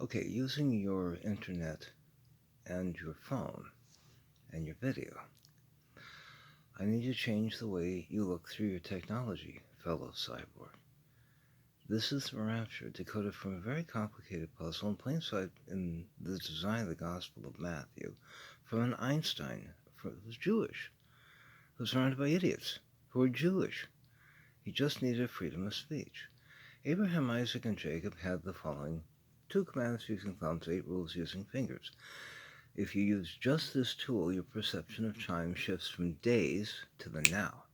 Okay, using your internet and your phone and your video, I need to change the way you look through your technology, fellow cyborg. This is the rapture decoded from a very complicated puzzle in plain sight in the design of the Gospel of Matthew from an Einstein who was Jewish, who was surrounded by idiots who were Jewish. He just needed freedom of speech. Abraham, Isaac, and Jacob had the following: 2 commandments using thumbs, 8 rules using fingers. If you use just this tool, your perception of time shifts from days to the now.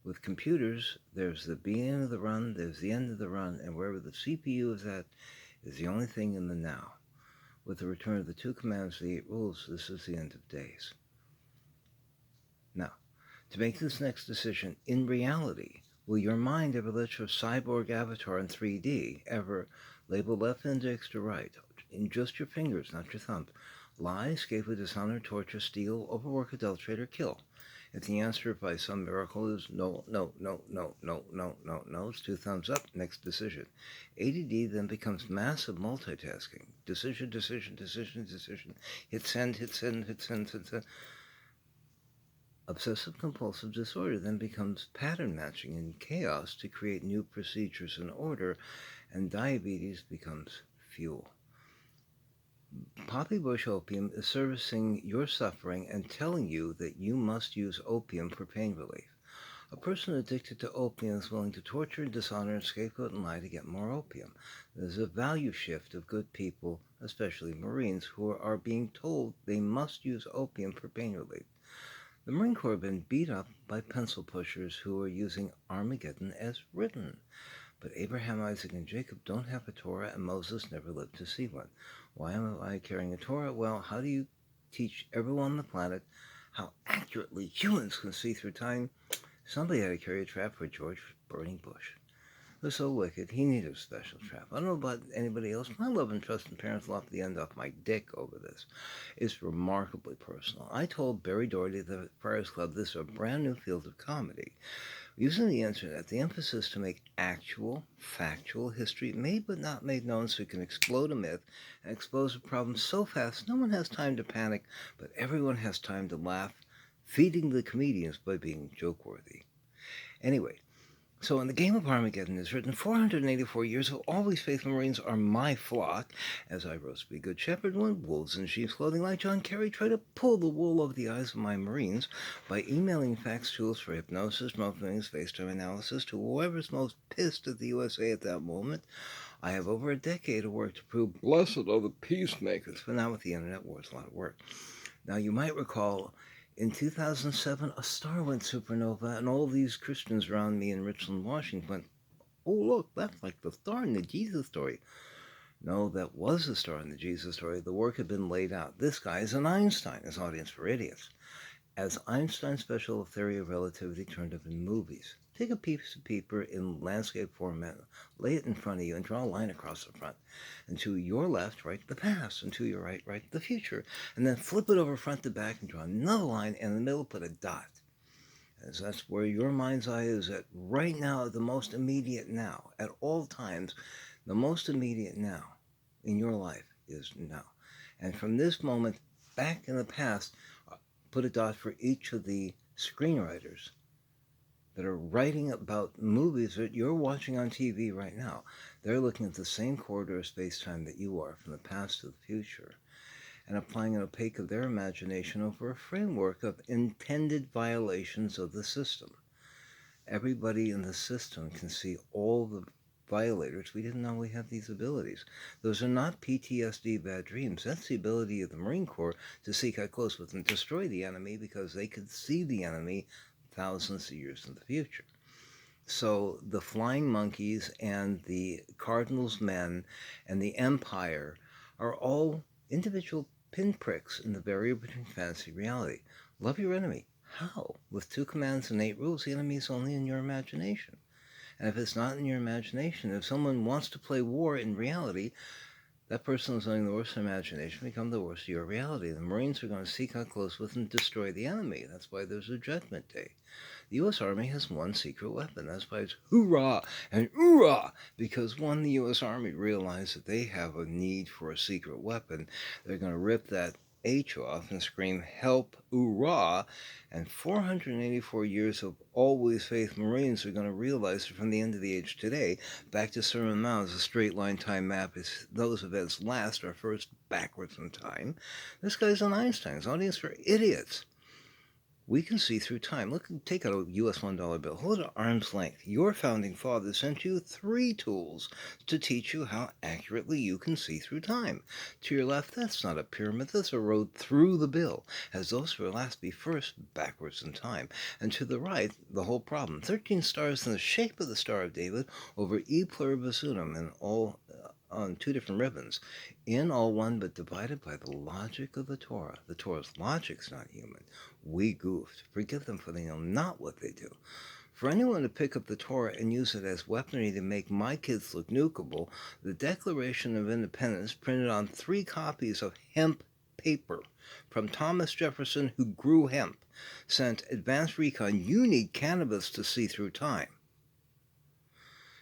With computers, there's the beginning of the run, there's the end of the run, and wherever the CPU is at is the only thing in the now. With the return of the 2 commandments, the 8 rules, this is the end of days. Now, to make this next decision in reality, will your mind ever let your cyborg avatar in 3D ever label left index to right, in just your fingers, not your thumbs? Lie, scapegoat, dishonor, torture, steal, overwork, adulterate, or kill? If the answer by some miracle is no, no, no, no, no, no, no, no, it's 2 thumbs up, next decision. ADD then becomes massive multitasking. Decision, decision, decision, decision. Hit send, hit send, hit send, hit send. Obsessive-compulsive disorder then becomes pattern matching and chaos to create new procedures and order, and diabetes becomes fuel. Poppy bush opium is servicing your suffering and telling you that you must use opium for pain relief. A person addicted to opium is willing to torture, dishonor, and scapegoat and lie to get more opium. There's a value shift of good people, especially Marines, who are being told they must use opium for pain relief. The Marine Corps have been beat up by pencil pushers who are using Armageddon as written. But Abraham, Isaac, and Jacob don't have a Torah, and Moses never lived to see one. Why am I carrying a Torah? Well, how do you teach everyone on the planet how accurately humans can see through time? Somebody had to carry a trap for George Burning Bush. He was so wicked, he needed a special trap. I don't know about anybody else. My love and trust and parents will have the end off my dick over this. It's remarkably personal. I told Barry Doherty of the Friars Club this is a brand new field of comedy. Using the internet, the emphasis to make actual, factual history made but not made known so you can explode a myth and expose a problem so fast no one has time to panic, but everyone has time to laugh, feeding the comedians by being joke-worthy. Anyway, so in the game of Armageddon is written, 484 years of always faithful Marines are my flock, as I rose to be good shepherd when wolves in sheep's clothing like John Kerry try to pull the wool over the eyes of my Marines by emailing fax tools for hypnosis, muffins, FaceTime analysis to whoever's most pissed at the USA at that moment. I have over a decade of work to prove blessed are the peacemakers, but now with the internet, war is a lot of work. Now you might recall in 2007, a star went supernova, and all these Christians around me in Richland, Washington went, oh, look, that's like the star in the Jesus story. No, that was the star in the Jesus story. The work had been laid out. This guy is an Einstein, his audience for idiots. As Einstein's special theory of relativity turned up in movies. Take a piece of paper in landscape format, lay it in front of you, and draw a line across the front. And to your left, write the past, and to your right, write the future. And then flip it over front to back and draw another line, and in the middle put a dot. As that's where your mind's eye is at right now, the most immediate now. At all times, the most immediate now in your life is now. And from this moment back in the past, put a dot for each of the screenwriters that are writing about movies that you're watching on TV right now. They're looking at the same corridor of space-time that you are, from the past to the future, and applying an opaque of their imagination over a framework of intended violations of the system. Everybody in the system can see all the violators. We didn't know we had these abilities. Those are not PTSD bad dreams. That's the ability of the Marine Corps to seek out close with and destroy the enemy because they could see the enemy thousands of years in the future. So the Flying Monkeys and the Cardinals Men and the Empire are all individual pinpricks in the barrier between fantasy and reality. Love your enemy. How? With 2 commands and 8 rules, the enemy is only in your imagination. And if it's not in your imagination, if someone wants to play war in reality, That person is letting the worst of imagination become the worst of your reality. The Marines are going to seek out close with and destroy the enemy. That's why there's a Judgment Day. The U.S. Army has one secret weapon. That's why it's hoorah and hoorah. Because when the U.S. Army realized that they have a need for a secret weapon, they're going to rip that H off and scream, help, hoorah. And 484 years of always faith Marines are going to realize that from the end of the age today, back to Sherman Mounds, a straight line time map is those events last are first backwards in time. This guy's an Einstein's audience for idiots. We can see through time. Look, take out a US $1 bill. Hold it at arm's length. Your founding fathers sent you 3 tools to teach you how accurately you can see through time. To your left, that's not a pyramid. That's a road through the bill, as those who are last be first backwards in time. And to the right, the whole problem. 13 stars in the shape of the Star of David over E pluribus unum and all on 2 different ribbons. In all one, but divided by the logic of the Torah. The Torah's logic's not human. We goofed. Forgive them, for they know not what they do. For anyone to pick up the Torah and use it as weaponry to make my kids look nukeable, the Declaration of Independence, printed on 3 copies of hemp paper from Thomas Jefferson, who grew hemp, sent advanced recon, you need cannabis to see through time.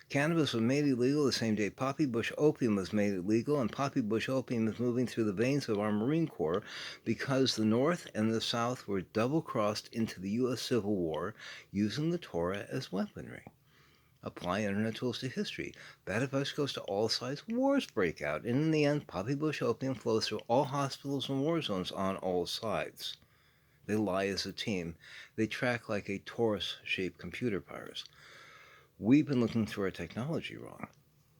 Cannabis was made illegal the same day poppy bush opium was made illegal, and poppy bush opium is moving through the veins of our Marine Corps because the North and the South were double-crossed into the U.S. Civil War using the Torah as weaponry. Apply internet tools to history. Bad advice goes to all sides. Wars break out, and in the end, poppy bush opium flows through all hospitals and war zones on all sides. They lie as a team. They track like a torus-shaped computer virus. We've been looking through our technology wrong.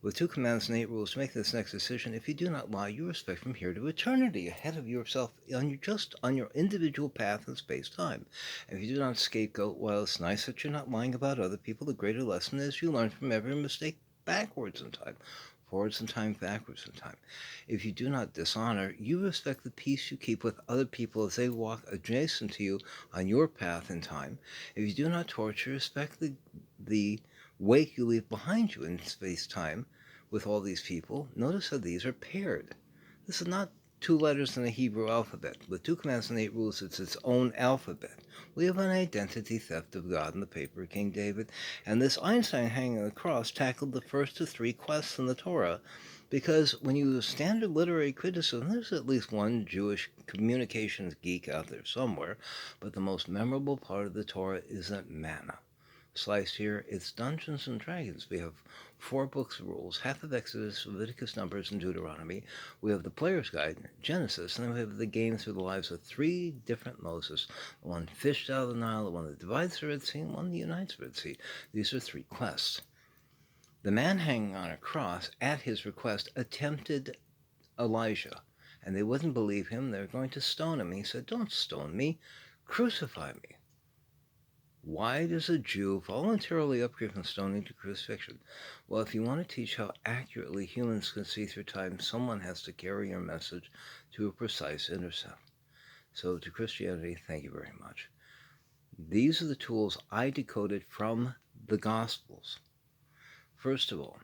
With 2 commands and 8 rules to make this next decision, if you do not lie, you respect from here to eternity, ahead of yourself, just on your individual path in space-time. If you do not scapegoat, while it's nice that you're not lying about other people, the greater lesson is you learn from every mistake backwards in time. Forwards in time, backwards in time. If you do not dishonor, you respect the peace you keep with other people as they walk adjacent to you on your path in time. If you do not torture, respect the wake you leave behind you in space-time with all these people. Notice that these are paired. This is not 2 letters in the Hebrew alphabet. With 2 commands and 8 rules, it's its own alphabet. We have an identity theft of God in the paper of King David, and this Einstein hanging on the cross tackled the first of 3 quests in the Torah, because when you use standard literary criticism, there's at least one Jewish communications geek out there somewhere, but the most memorable part of the Torah isn't manna. Sliced here, it's Dungeons and Dragons. We have 4 books of rules, half of Exodus, Leviticus, Numbers, and Deuteronomy. We have the Player's Guide, Genesis, and then we have the game through the lives of 3 different Moses. The one fished out of the Nile, the one that divides the Red Sea, and one that unites the Red Sea. These are 3 quests. The man hanging on a cross, at his request, attempted Elijah, and they wouldn't believe him. They were going to stone him. He said, "Don't stone me, crucify me." Why does a Jew voluntarily upgrade from stoning to crucifixion? Well, if you want to teach how accurately humans can see through time, someone has to carry your message to a precise intercept. So to Christianity, thank you very much. These are the tools I decoded from the Gospels. First of all,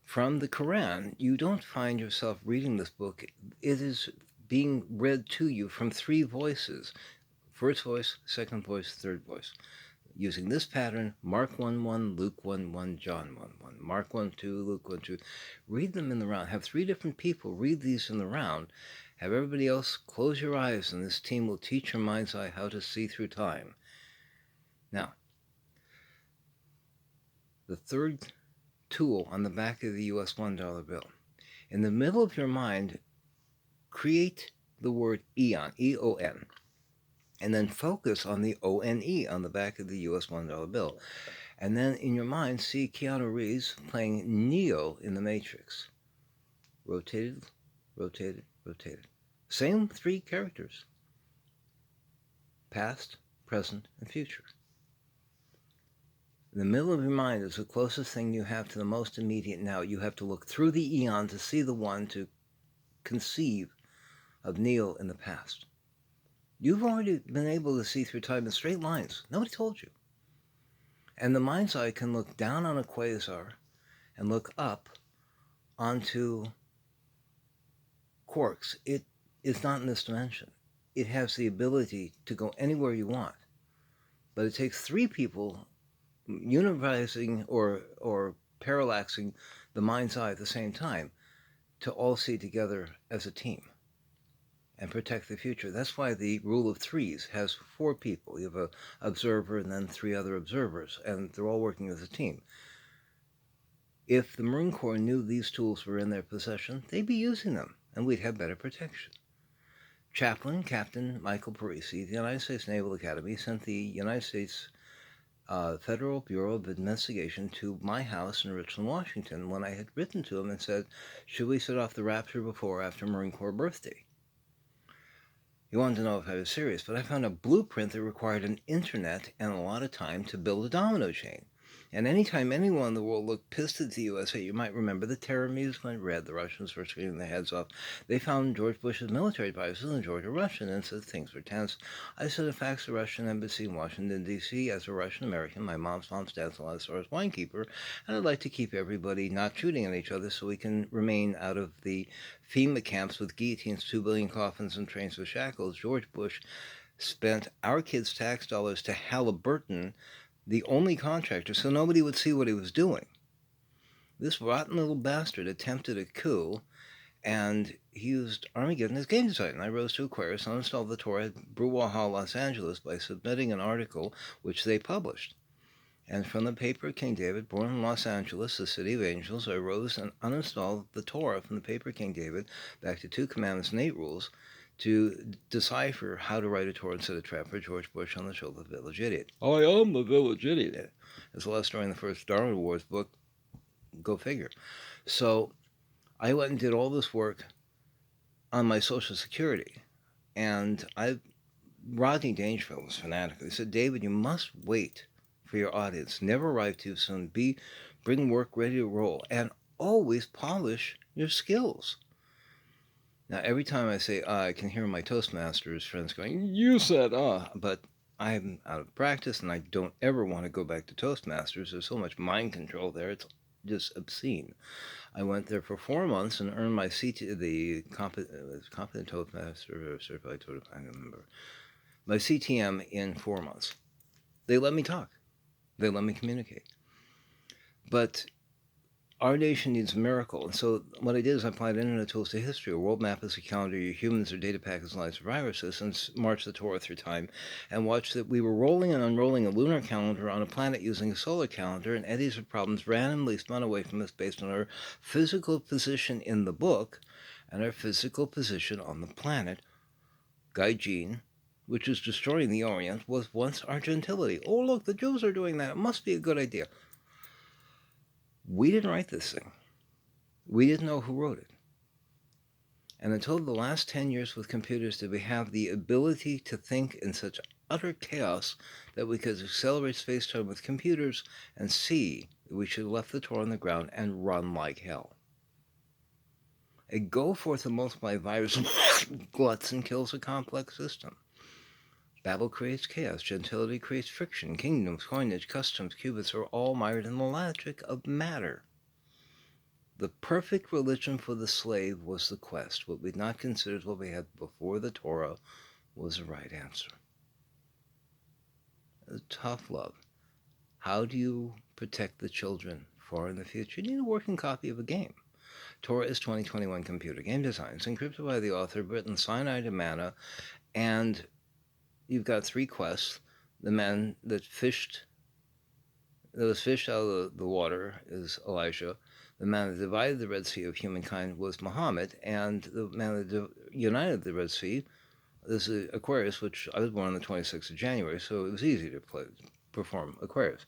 from the Quran, you don't find yourself reading this book. It is being read to you from 3 voices. First voice, second voice, third voice. Using this pattern, Mark 1:1, Luke 1:1, John 1:1. Mark 1:2, Luke 1:2. Read them in the round. Have 3 different people read these in the round. Have everybody else close your eyes, and this team will teach your mind's eye how to see through time. Now, the third tool on the back of the US $1 bill. In the middle of your mind, create the word eon, E-O-N. And then focus on the O-N-E on the back of the US $1 bill. And then in your mind, see Keanu Reeves playing Neo in The Matrix. Rotated, rotated, rotated. Same 3 characters. Past, present, and future. The middle of your mind is the closest thing you have to the most immediate now. You have to look through the eon to see the one to conceive of Neo in the past. You've already been able to see through time in straight lines. Nobody told you. And the mind's eye can look down on a quasar and look up onto quarks. It is not in this dimension. It has the ability to go anywhere you want, but it takes three people univizing or parallaxing the mind's eye at the same time to all see together as a team and protect the future. That's why the rule of threes has four people. You have an observer and then three other observers, and they're all working as a team. If the Marine Corps knew these tools were in their possession, they'd be using them, and we'd have better protection. Chaplain Captain Michael Parisi, the United States Naval Academy, sent the United States Federal Bureau of Investigation to my house in Richland, Washington, when I had written to him and said, should we set off the Raptor before or after Marine Corps birthday? He wanted to know if I was serious, but I found a blueprint that required an internet and a lot of time to build a domino chain. And anytime anyone in the world looked pissed at the USA, you might remember the terror music went red, the Russians were screaming their heads off. They found George Bush's military advisors in Georgia Russian and said things were tense. I sent a fax to the Russian embassy in Washington, D.C. As a Russian American, my mom's dad's Lazarus winekeeper, and I'd like to keep everybody not shooting at each other so we can remain out of the FEMA camps with guillotines, 2 billion coffins, and trains with shackles. George Bush spent our kids' tax dollars to Halliburton, the only contractor, so nobody would see what he was doing. This rotten little bastard attempted a coup, and he used Armageddon as game design. And I rose to Aquarius and installed the Torah at Brouhaha, Los Angeles, by submitting an article which they published. And from the paper King David, born in Los Angeles, the city of angels, I rose and uninstalled the Torah from the paper King David back to 2 Commandments and 8 Rules to decipher how to write a Torah instead of trap for George Bush on the shoulder of the village idiot. I am the village idiot. There's a lot of story in the first Darwin Awards book. Go figure. So I went and did all this work on my Social Security. And Rodney Dangerfield was fanatical. He said, David, you must wait for your audience. Never arrive too soon. Bring work ready to roll. And always polish your skills. Now, every time I say I can hear my Toastmasters friends going, you said but I'm out of practice and I don't ever want to go back to Toastmasters. There's so much mind control there. It's just obscene. I went there for 4 months and earned my the Competent Toastmaster or Certified Toastmaster, I don't remember, my CTM in 4 months. They let me talk. They let me communicate. But our nation needs a miracle. And so what I did is I applied internet tools to history. A world map is a calendar. Your humans are data packets, lives, viruses, and marched the Torah through time and watched that we were rolling and unrolling a lunar calendar on a planet using a solar calendar, and eddies of problems randomly spun away from us based on our physical position in the book and our physical position on the planet. Gaijin, which is destroying the Orient, was once our gentility. Oh, look, the Jews are doing that. It must be a good idea. We didn't write this thing. We didn't know who wrote it. And until the last 10 years with computers did we have the ability to think in such utter chaos that we could accelerate space-time with computers and see that we should have left the Torah on the ground and run like hell. A go forth and multiply virus gluts and kills a complex system. Babel creates chaos, gentility creates friction, kingdoms, coinage, customs, qubits are all mired in the logic of matter. The perfect religion for the slave was the quest. What we'd not considered what we had before the Torah was the right answer. Tough love. How do you protect the children far in the future? You need a working copy of a game. Torah is 2021 computer game design. It's encrypted by the author, written cyanide and manna, and you've got 3 quests. The man that was fished out of the water is Elijah. The man that divided the Red Sea of humankind was Muhammad. And the man that united the Red Sea is Aquarius, which I was born on the 26th of January, so it was easy to perform Aquarius.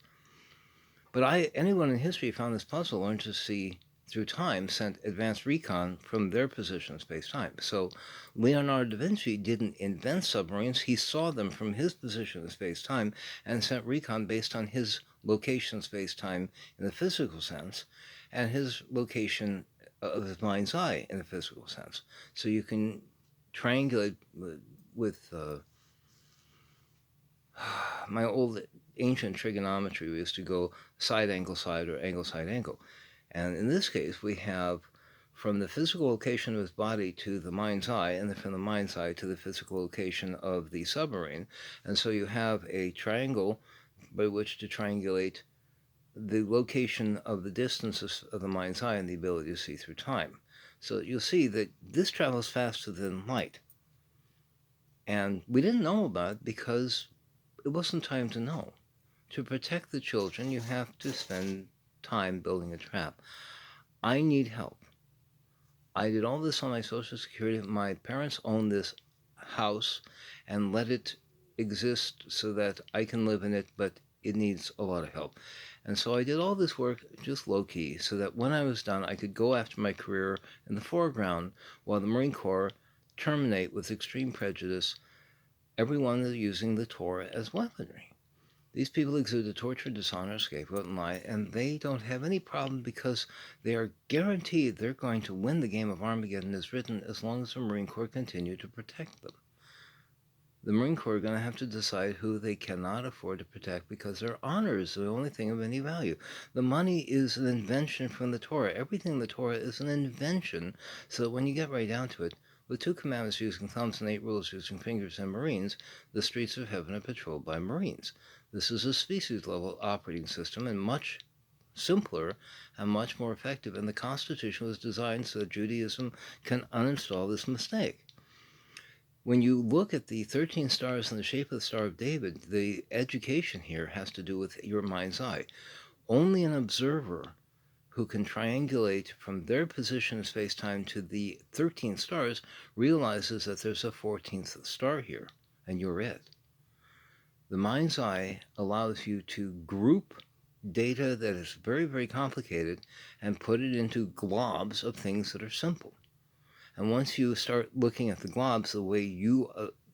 But anyone in history found this puzzle learned to see through time, sent advanced recon from their position in space-time. So Leonardo da Vinci didn't invent submarines. He saw them from his position in space-time and sent recon based on his location in space-time in the physical sense and his location of his mind's eye in the physical sense. So you can triangulate with my old ancient trigonometry. We used to go side, angle, side, or angle, side, angle. And in this case, we have from the physical location of his body to the mind's eye, and then from the mind's eye to the physical location of the submarine. And so you have a triangle by which to triangulate the location of the distances of the mind's eye and the ability to see through time. So you'll see that this travels faster than light. And we didn't know about it because it wasn't time to know. To protect the children, you have to spend time building a trap. I need help. I did all this on my Social Security. My parents own this house and let it exist so that I can live in it, but it needs a lot of help. And so I did all this work just low-key so that when I was done, I could go after my career in the foreground while the Marine Corps terminate with extreme prejudice everyone that's using the Torah as weaponry. These people exude torture, dishonor, scapegoat, and lie, and they don't have any problem because they are guaranteed they're going to win the game of Armageddon as written as long as the Marine Corps continue to protect them. The Marine Corps are going to have to decide who they cannot afford to protect because their honor is the only thing of any value. The money is an invention from the Torah. Everything in the Torah is an invention, so that when you get right down to it, with 2 commandments using thumbs and 8 rules using fingers and Marines, the streets of heaven are patrolled by Marines. This is a species-level operating system and much simpler and much more effective, and the Constitution was designed so that Judaism can uninstall this mistake. When you look at the 13 stars in the shape of the Star of David, the education here has to do with your mind's eye. Only an observer who can triangulate from their position in space-time to the 13 stars realizes that there's a 14th star here, and you're it. The mind's eye allows you to group data that is very, very complicated and put it into globs of things that are simple. And once you start looking at the globs the way you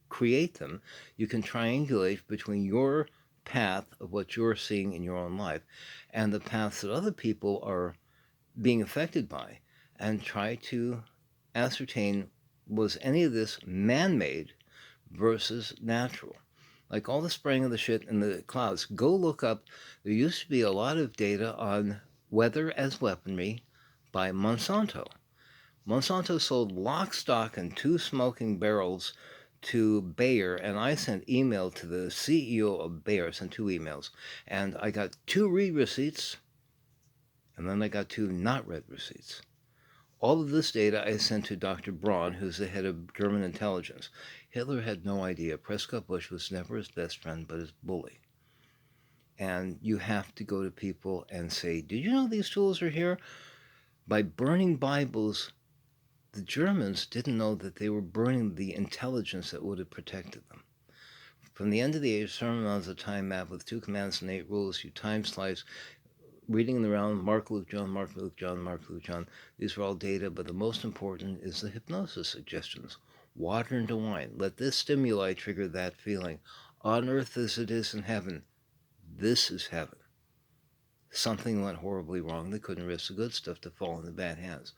create them, you can triangulate between your path of what you're seeing in your own life and the paths that other people are being affected by, and try to ascertain, was any of this man-made versus natural? Like all the spraying of the shit in the clouds, go look up. There used to be a lot of data on weather as weaponry by Monsanto. Monsanto sold lock, stock, and 2 smoking barrels to Bayer, and I sent email to the CEO of Bayer. I sent 2 emails, and I got 2 read receipts, and then I got 2 not read receipts. All of this data I sent to Dr. Braun, who's the head of German intelligence. Hitler had no idea. Prescott Bush was never his best friend, but his bully. And you have to go to people and say, did you know these tools are here? By burning Bibles, the Germans didn't know that they were burning the intelligence that would have protected them. From the end of the age, Sermon on the time map with 2 commands and 8 rules, you time slice, reading in the round, Mark, Luke, John, Mark, Luke, John, Mark, Luke, John. These are all data, but the most important is the hypnosis suggestions. Water into wine. Let this stimuli trigger that feeling. On earth as it is in heaven. This is heaven. Something went horribly wrong. They couldn't risk the good stuff to fall into bad hands.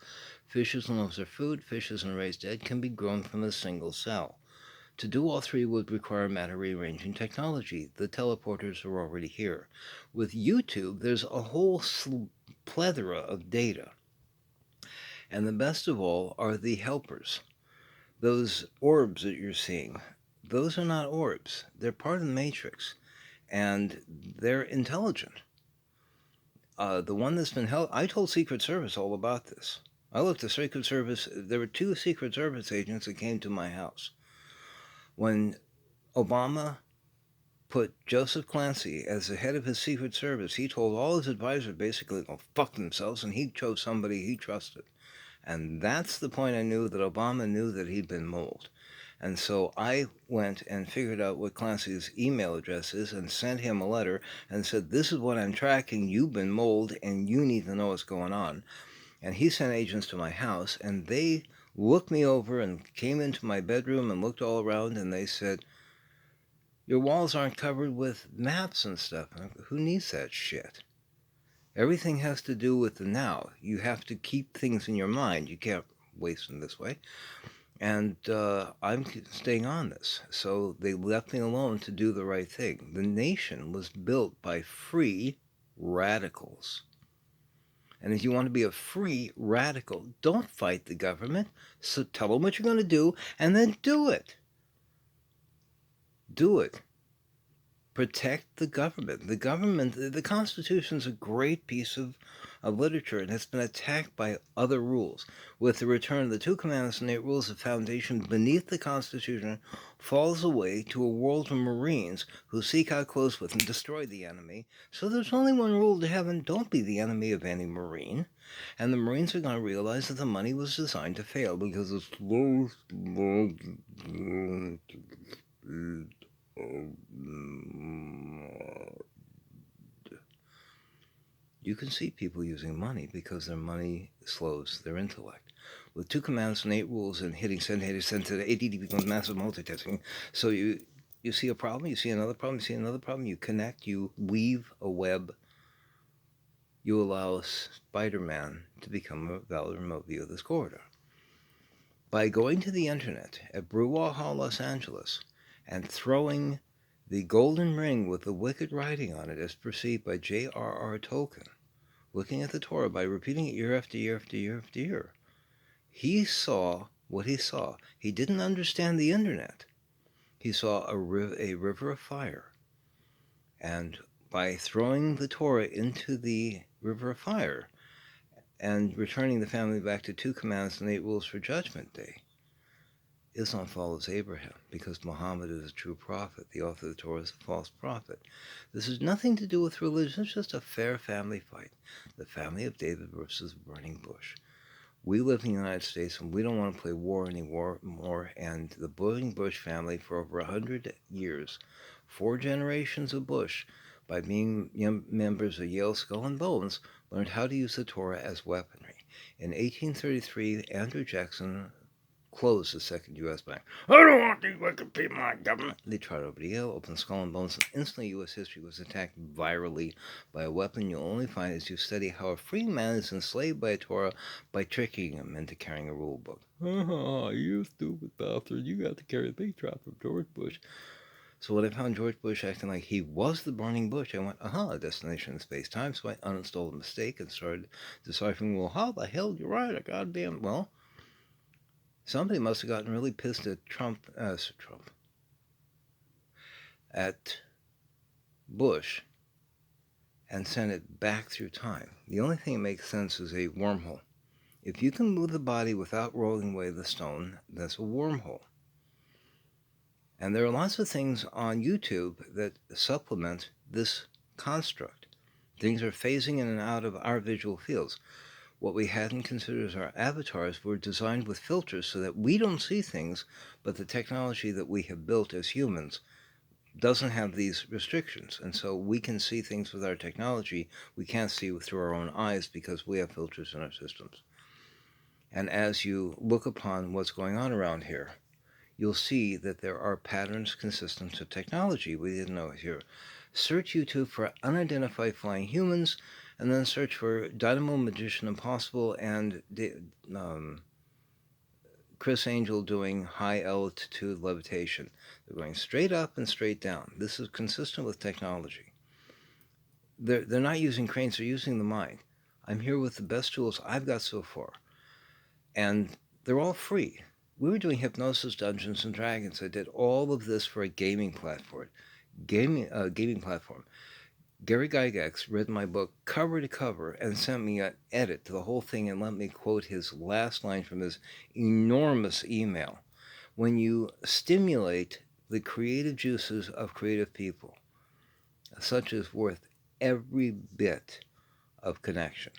Fishes and loaves of food, fishes and raised egg can be grown from a single cell. To do all 3 would require matter rearranging technology. The teleporters are already here. With YouTube, there's a whole plethora of data. And the best of all are the helpers. Those orbs that you're seeing, those are not orbs. They're part of the matrix, and they're intelligent. The one that's been held, I told Secret Service all about this. I looked at Secret Service. There were 2 Secret Service agents that came to my house. When Obama put Joseph Clancy as the head of his Secret Service, he told all his advisors basically to go fuck themselves, and he chose somebody he trusted. And that's the point I knew that Obama knew that he'd been molded. And so I went and figured out what Clancy's email address is and sent him a letter and said, this is what I'm tracking. You've been molded, and you need to know what's going on. And he sent agents to my house, and they looked me over and came into my bedroom and looked all around, and they said, your walls aren't covered with maps and stuff. Who needs that shit? Everything has to do with the now. You have to keep things in your mind. You can't waste them this way. And I'm staying on this. So they left me alone to do the right thing. The nation was built by free radicals. And if you want to be a free radical, don't fight the government. So tell them what you're going to do and then do it. Do it. Protect the government. The Constitution's a great piece of literature, and it's been attacked by other rules. With the return of the two commandments and 8 rules, the foundation beneath the Constitution falls away to a world of Marines who seek out close with and destroy the enemy. So there's only one rule to heaven: don't be the enemy of any Marine. And the Marines are going to realize that the money was designed to fail because it's you can see people using money because their money slows their intellect. With 2 commands and 8 rules and hitting send to ADD becomes massive multitasking. So you see a problem, you see another problem, you see another problem, you connect, you weave a web, you allow Spider-Man to become a valid remote view of this corridor. By going to the internet at Brouhaha, Los Angeles, and throwing the golden ring with the wicked writing on it as perceived by J.R.R. Tolkien, looking at the Torah by repeating it year after year after year after year, he saw what he saw. He didn't understand the internet. He saw a river of fire. And by throwing the Torah into the river of fire and returning the family back to 2 commands and 8 rules for Judgment Day, Islam follows Abraham because Muhammad is a true prophet. The author of the Torah is a false prophet. This has nothing to do with religion. It's just a fair family fight. The family of David versus the burning bush. We live in the United States and we don't want to play war anymore. And the burning Bush family for over 100 years, 4 generations of Bush, by being members of Yale Skull and Bones, learned how to use the Torah as weaponry. In 1833, Andrew Jackson closed the second U.S. bank. I don't want these wicked people in my government. They tried over to Yale, opened Skull and Bones, and instantly U.S. history was attacked virally by a weapon you'll only find as you study how a free man is enslaved by a Torah by tricking him into carrying a rule book. You stupid bastard, you got to carry the big trap of George Bush. So when I found George Bush acting like he was the burning bush, I went, a destination in space-time. So I uninstalled the mistake and started deciphering, well, how the hell, you're right, a goddamn, well, somebody must have gotten really pissed at at Bush, and sent it back through time. The only thing that makes sense is a wormhole. If you can move the body without rolling away the stone, that's a wormhole. And there are lots of things on YouTube that supplement this construct. Things are phasing in and out of our visual fields. What we hadn't considered as our avatars were designed with filters so that we don't see things, but the technology that we have built as humans doesn't have these restrictions. And so we can see things with our technology we can't see through our own eyes because we have filters in our systems. And as you look upon what's going on around here, you'll see that there are patterns consistent to technology we didn't know here. Search YouTube for unidentified flying humans, and then search for Dynamo Magician Impossible and Chris Angel doing high altitude levitation. They're going straight up and straight down. This is consistent with technology. They're not using cranes, they're using the mind. I'm here with the best tools I've got so far. And they're all free. We were doing hypnosis, Dungeons and Dragons. I did all of this for a gaming platform. Gaming platform. Gary Gygax read my book cover to cover and sent me an edit to the whole thing and let me quote his last line from his enormous email. When you stimulate the creative juices of creative people, such as worth every bit of connection.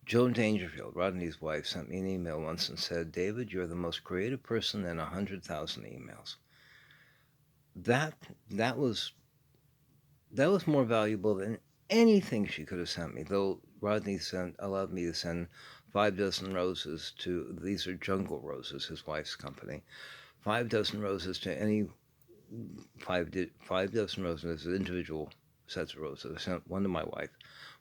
Joan Dangerfield, Rodney's wife, sent me an email once and said, David, you're the most creative person in 100,000 emails. That was more valuable than anything she could have sent me, though Rodney allowed me to send 5 dozen roses to, these are Jungle Roses, his wife's company, 5 dozen roses to any 5 dozen roses, individual sets of roses. I sent one to my wife,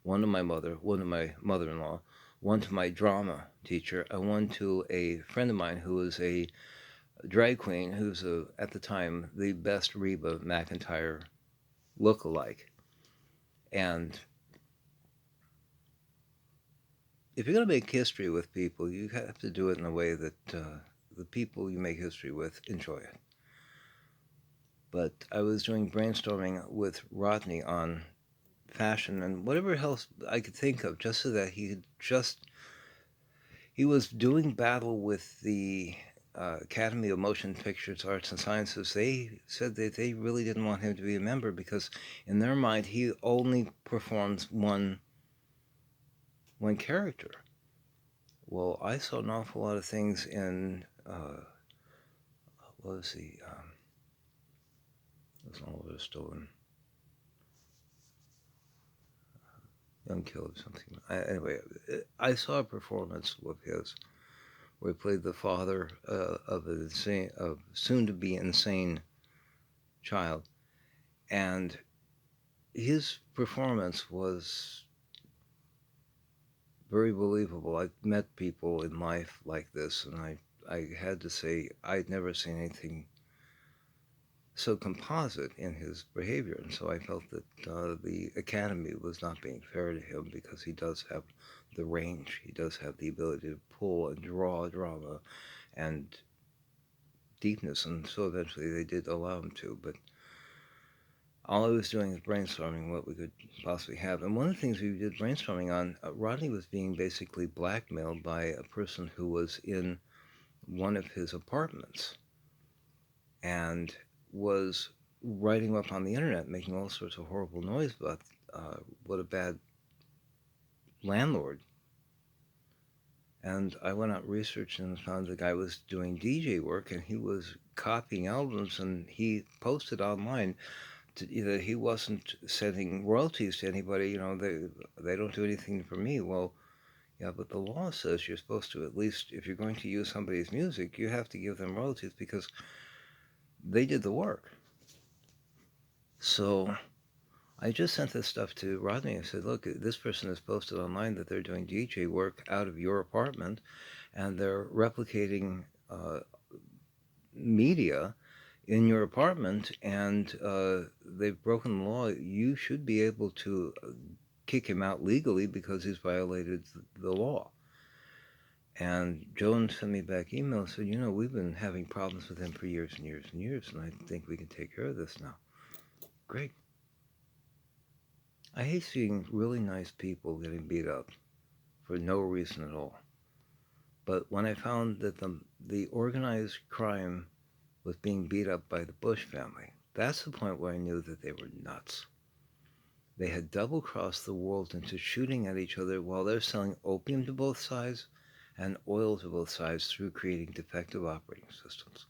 one to my mother, one to my mother-in-law, one to my drama teacher, and one to a friend of mine who was a drag queen who's at the time the best Reba McEntire look-alike. And if you're going to make history with people, you have to do it in a way that the people you make history with enjoy it. But I was doing brainstorming with Rodney on fashion and whatever else I could think of, just so that he was doing battle with the Academy of Motion Pictures Arts and Sciences. They said that they really didn't want him to be a member because, in their mind, he only performs one character. Well, I saw an awful lot of things in what was the it was Oliver Stone, Young Killer something. Anyway, I saw a performance of his where he played the father of a soon-to-be insane child, and his performance was very believable. I've met people in life like this, and I had to say I'd never seen anything so composite in his behavior, and so I felt that the Academy was not being fair to him because he does have the range, he does have the ability to pull and draw drama and deepness, and so eventually they did allow him to, but all I was doing is brainstorming what we could possibly have. And one of the things we did brainstorming on, Rodney was being basically blackmailed by a person who was in one of his apartments and was writing up on the internet, making all sorts of horrible noise about what a bad landlord. And I went out researching and found the guy was doing DJ work, and he was copying albums, and he posted online that he wasn't sending royalties to anybody. They don't do anything for me. Well, yeah, but the law says you're supposed to, at least if you're going to use somebody's music, you have to give them royalties because they did the work. So I just sent this stuff to Rodney and said, look, this person has posted online that they're doing DJ work out of your apartment, and they're replicating media in your apartment, and they've broken the law. You should be able to kick him out legally because he's violated the law. And Joan sent me back email and said, we've been having problems with him for years and years and years, and I think we can take care of this now. Great. I hate seeing really nice people getting beat up for no reason at all. But when I found that the organized crime was being beat up by the Bush family, that's the point where I knew that they were nuts. They had double-crossed the world into shooting at each other while they're selling opium to both sides and oil to both sides through creating defective operating systems.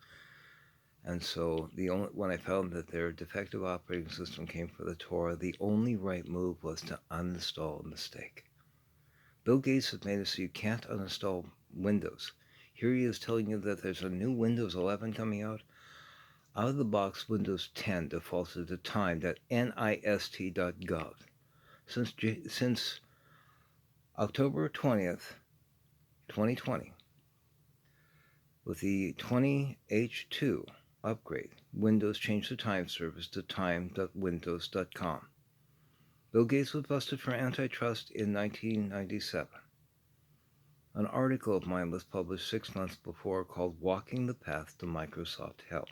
And so when I found that their defective operating system came from the Torah, the only right move was to uninstall a mistake. Bill Gates has made it so you can't uninstall Windows. Here he is telling you that there's a new Windows 11 coming out. Out of the box, Windows 10 defaults to time.nist.gov. Since October 20th, 2020, with the 20H2 upgrade, Windows changed the time service to time.windows.com. Bill Gates was busted for antitrust in 1997. An article of mine was published 6 months before called Walking the Path to Microsoft Hell.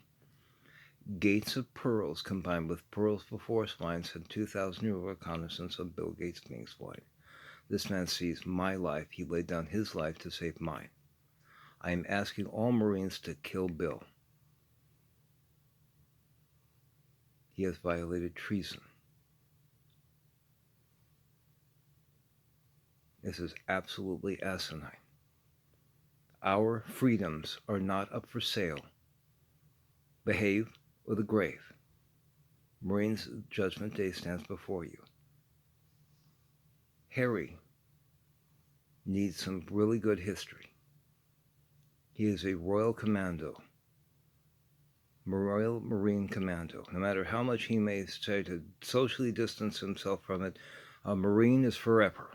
Gates of pearls combined with pearls before swine had 2,000-year reconnaissance of Bill Gates being swine. This man sees my life. He laid down his life to save mine. I am asking all Marines to kill Bill. He has violated treason. This is absolutely asinine. Our freedoms are not up for sale. Behave or the grave. Marines, Judgment Day stands before you. Harry needs some really good history. He is a Royal Commando, Royal Marine Commando. No matter how much he may try to socially distance himself from it, a Marine is forever.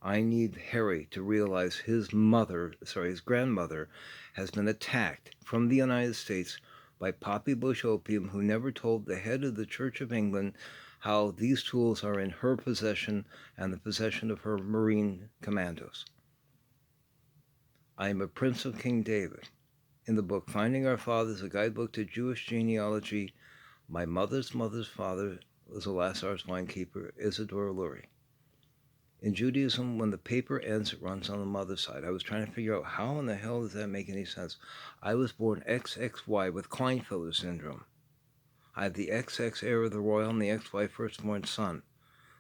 I need Harry to realize his grandmother has been attacked from the United States by Poppy Bush opium, who never told the head of the Church of England how these tools are in her possession and the possession of her Marine commandos. I am a prince of King David. In the book Finding Our Fathers, a guidebook to Jewish genealogy, my mother's mother's father was a Lasar's winekeeper, Isidore Lurie. In Judaism, when the paper ends, it runs on the mother's side. I was trying to figure out how in the hell does that make any sense. I was born XXY with Klinefelter syndrome. I have the XX heir of the royal and the XY firstborn son.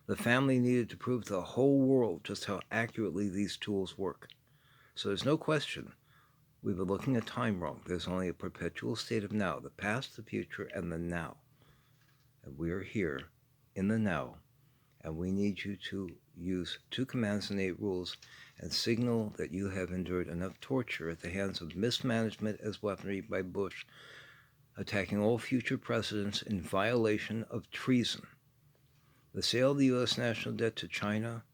The family needed to prove to the whole world just how accurately these tools work. So there's no question. We've been looking at time wrong. There's only a perpetual state of now, the past, the future, and the now. And we are here in the now, and we need you to use 2 commands and 8 rules and signal that you have endured enough torture at the hands of mismanagement as weaponry by Bush, attacking all future presidents in violation of treason. The sale of the U.S. national debt to China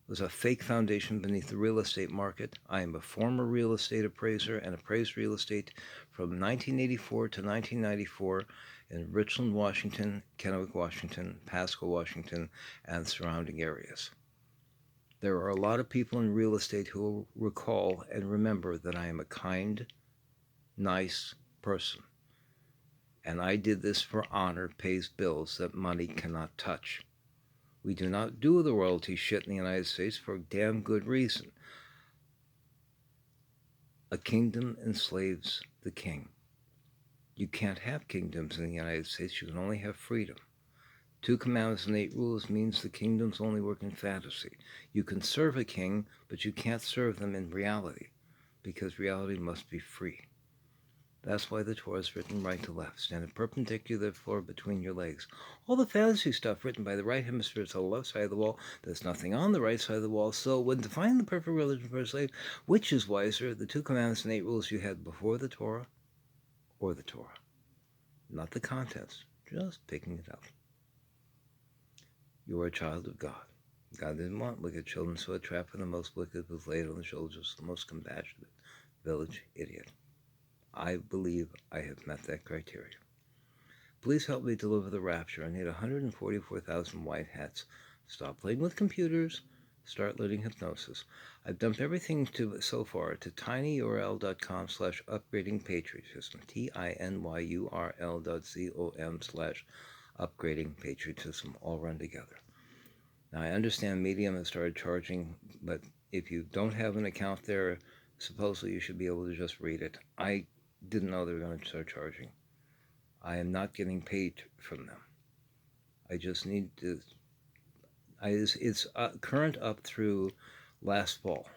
was a fake foundation beneath the real estate market. I am a former real estate appraiser and appraised real estate from 1984 to 1994 in Richland, Washington, Kennewick, Washington, Pasco, Washington, and surrounding areas. There are a lot of people in real estate who will recall and remember that I am a kind, nice person. And I did this for honor, pays bills that money cannot touch. We do not do the royalty shit in the United States for a damn good reason. A kingdom enslaves the king. You can't have kingdoms in the United States. You can only have freedom. 2 commandments and 8 rules means the kingdoms only work in fantasy. You can serve a king, but you can't serve them in reality, because reality must be free. That's why the Torah is written right to left. Stand a perpendicular floor between your legs. All the fantasy stuff written by the right hemisphere is on the left side of the wall. There's nothing on the right side of the wall. So when defining the perfect religion for a slave, which is wiser, the 2 commandments and 8 rules you had before the Torah or the Torah? Not the contents, just picking it up. You are a child of God. God didn't want wicked children, so a trap for the most wicked was laid on the shoulders of the most compassionate village idiot. I believe I have met that criteria. Please help me deliver the rapture. I need 144,000 white hats. Stop playing with computers. Start learning hypnosis. I've dumped everything so far to tinyurl.com/upgradingpatriotism. tinyurl.com/upgradingpatriotism. All run together. Now, I understand Medium has started charging, but if you don't have an account there, supposedly you should be able to just read it. I didn't know they were going to start charging. I am not getting paid from them. I just need to... It's current up through last fall.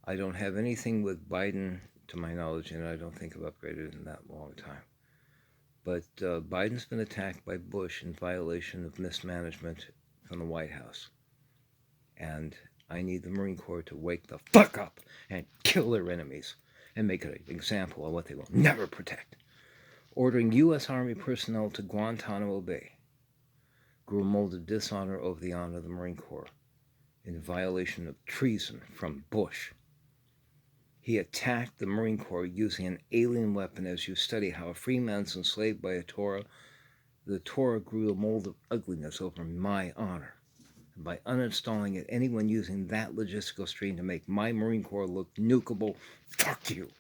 I don't have anything with Biden, to my knowledge, and I don't think I've upgraded in that long time. But Biden's been attacked by Bush in violation of mismanagement from the White House. And I need the Marine Corps to wake the fuck up and kill their enemies and make an example of what they will never protect. Ordering U.S. Army personnel to Guantanamo Bay grew a mold of dishonor over the honor of the Marine Corps in violation of treason from Bush. He attacked the Marine Corps using an alien weapon. As you study how a free man's enslaved by a Torah, the Torah grew a mold of ugliness over my honor. And by uninstalling it, anyone using that logistical stream to make my Marine Corps look nukeable, fuck you.